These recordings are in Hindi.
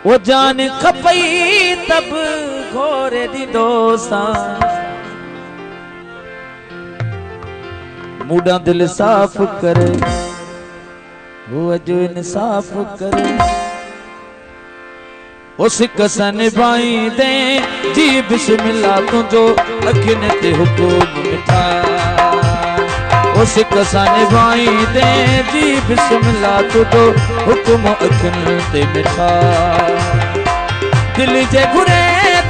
वो जान खपई तब घोरे दी दोसा मूडा दिल साफ करे वो अजो इंसाफ करे उस कसन भाई दे जी बिस्मिल्लाह तुझो अखिन ते हुकुम मिठा उस कसन भाई दे जी बिस्मिल्लाह तुझो हुकुम अखिन ते मिठा दिल जे घुरे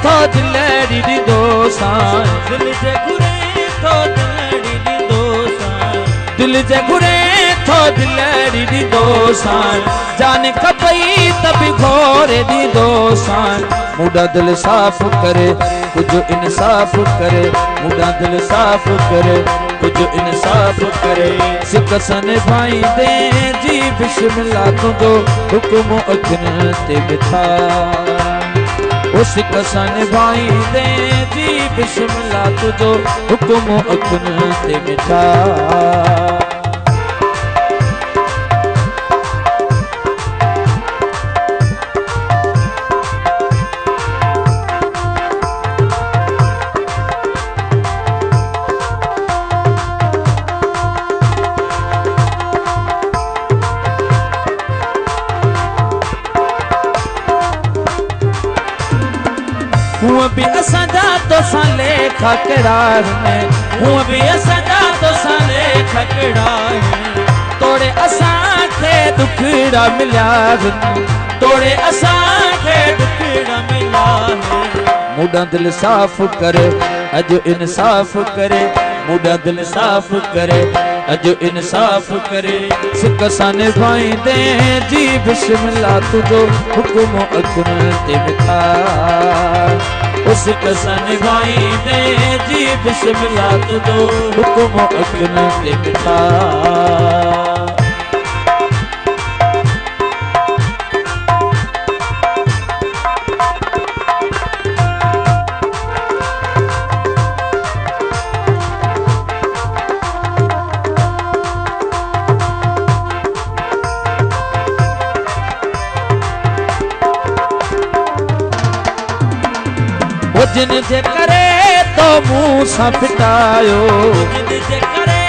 तो दिलड़ी दी दोसा दिल जे घुरे तो दिलड़ी दी दोसा दिल जे घुरे तो दिलड़ी दी दोसान जान खपई तब घोरे दी दोसान मुड़ा दिल साफ करे कुछ इंसाफ करे मुड़ा दिल साफ करे कुछ इंसाफ करे सिकसन भाई दे जी बिस्मिल्लाह तुझो हुक्म अखिन ते बिठा उस कसन भाई दे जी बिस्मिल्लाह तुझो हुक्म अखिन ते बिठा हुआ भी असंजा तो साले खकड़ार में हुआ भी असंजा तो साले खकड़ार तोड़े असा के दुखड़ा मिला तोड़े असा के दुखड़ा मिला मुड़ा दिल साफ करे अजो इंसाफ करे मुड़ा दिल साफ करे अजो इंसाफ करे सिकसन भाई दे जी बिस्मिल्लाह तुझो हुक्म अखिन ते बिठा उस कसन भाई दे जी बिस्मिल्लाह तुझो हुक्म अखिन ते बिठा जिन जे करे तो मुंह सा फिटायो जिन जे करे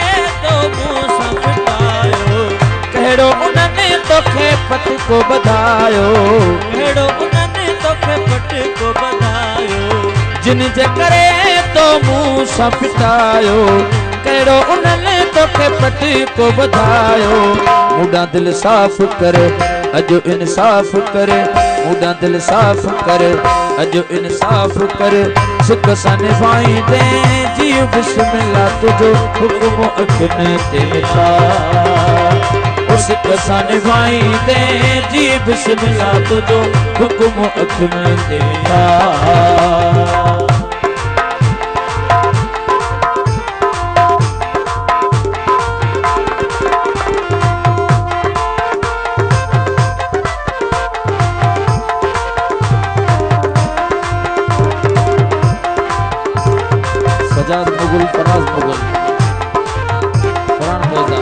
तो मुंह सा फिटायो कहिड़ो उन्हनि तोखे पट को बधायो कहिड़ो उन्हनि तोखे पट को बधायो जिन जे करे तो मुंह सा फिटायो कहिड़ो उन्हनि तोखे पट को बधायो मुड़ा दिल साफ करे अजो इंसाफ करे मुड़ा दिल साफ करे अजो इंसाफ करे सिकसन भाई दे जी बिस्मिल्लाह तुझो हुक्म अखिन ते बिठा उस कसन भाई दे जी बिस्मिल्लाह तुझो हुक्म अखिन ते बिठा मुगल फराज मुगल कुरान बोजा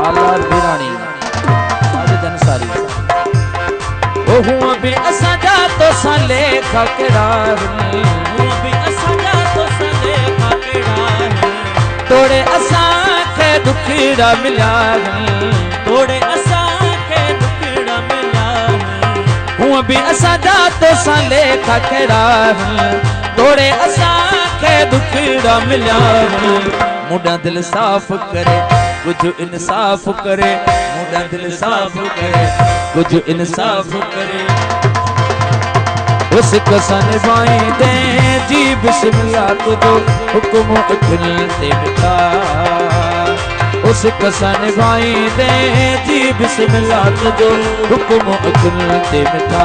आलार बिरानी आदित अंसारी ओ हुआ भी असंजा तो साले खकड़ार हुआ भी असंजा तो साले खकड़ार तोड़े असा के दुखड़ा मिला तोड़े असा के दुखड़ा मिला हुआ भी असंजा तो साले खकड़ार तोड़े असा के दुखड़ा मिला मुड़ा दिल साफ करे कुछ इंसाफ करे मुड़ा दिल साफ करे कुछ इंसाफ करे उस कसन भाई दे जी बिस्मिल्लाह तुझो हुक्म अखिन ते बिठा उस कसन भाई दे जी बिस्मिल्लाह तुझो हुक्म अखिन ते बिठा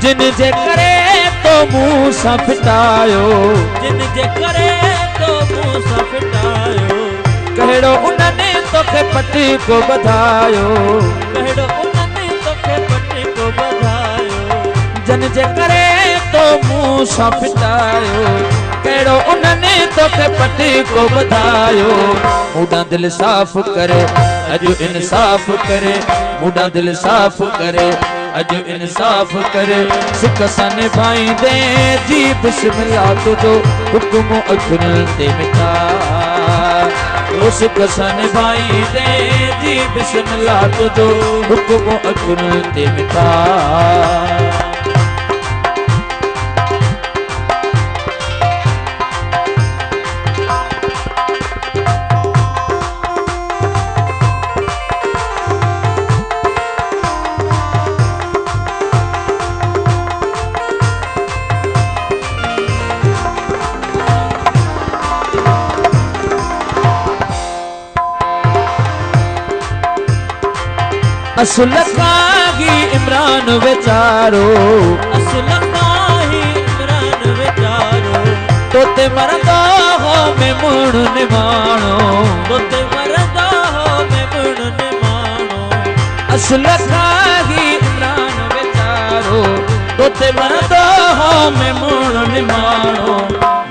जिन जे करे तो मुंह सा फिटायो जिन जे करे तो मुंह सा फिटायो कहिड़ो उन्हनि तो तोखे पट्टी को बधायो, कहिड़ो उन्हनि तोखे पट्टी को बधायो, जन जे करे तो मुंह सां फिटायो, कहिड़ो उन्हनि तोखे पट्टी को बधायो। मूडा दिल साफ़ करे अॼु इंसाफ़ करे, मूडा दिल साफ़ करे अॼु इंसाफ़ करे, सिक सां निभाईंदे जी बिस्मिल्लाह तुझो हुक्म अखियुनि ते मिठा, ओ सिक सां निभाईंदे जी बिस्मिल्लाह तुझो हुक्म अखियुनि ते मिठा। असुल कागी इमरान वेचारो, असुल काही इमरान वेचारो, तोते मरदा हो में मुड़ निमाणो, तोते मरदा हो में मुड़ निमाणो, असुल कागी इमरान वेचारो, तोते मरदा हो में मुड़ निमाणो।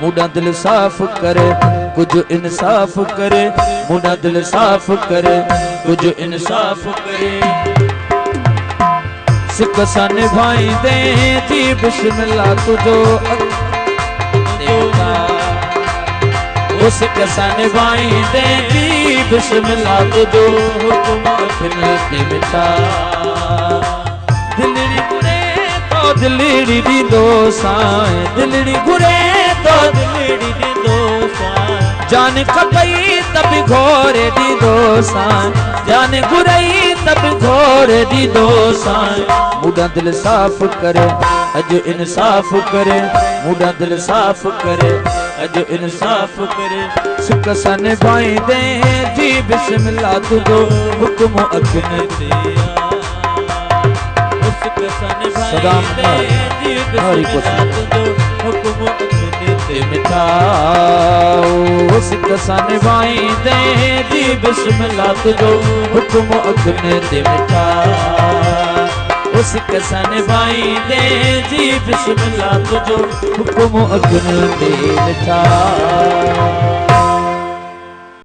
मूडा दिल साफ़ करे कुछ इंसाफ़ करे, मूडा दिल साफ़ करे कुछ इंसाफ़ करे, सिक सां निभाईंदे जी बिस्मिल्लाह तुझो देवता, ओ सिक सां निभाईंदे जी बिस्मिल्लाह तुझो हुक्म अखियुनि ते मिठा। दिलड़ी घुरे तो दिलड़ी ॾींदो साईं, दिलड़ी घुरे तो दिलड़ी ॾींदो साईं, जान खपई तब घोरे ॾींदो साईं, जान घुरई तब घोरे ॾींदो साईं। मूडा दिल साफ़ करे अॼु इंसाफ़ करे, मूडा दिल साफ़ करे अॼु इंसाफ़ करे, सिक सां निभाईंदे जी बिस्मिल्लाह तुझो हुक्म अखियुनि ते सिक सां निभाईंदे जी बिस्मिल्लाह तुझो हुक्म अखियुनि ते मिठा, ओ सिक सां निभाईंदे जी बिस्मिल्लाह तुझो हुक्म अखियुनि ते मिठा, ओ सिक सां निभाईंदे जी बिस्मिल्लाह तुझो हुक्म अखियुनि ते मिठा।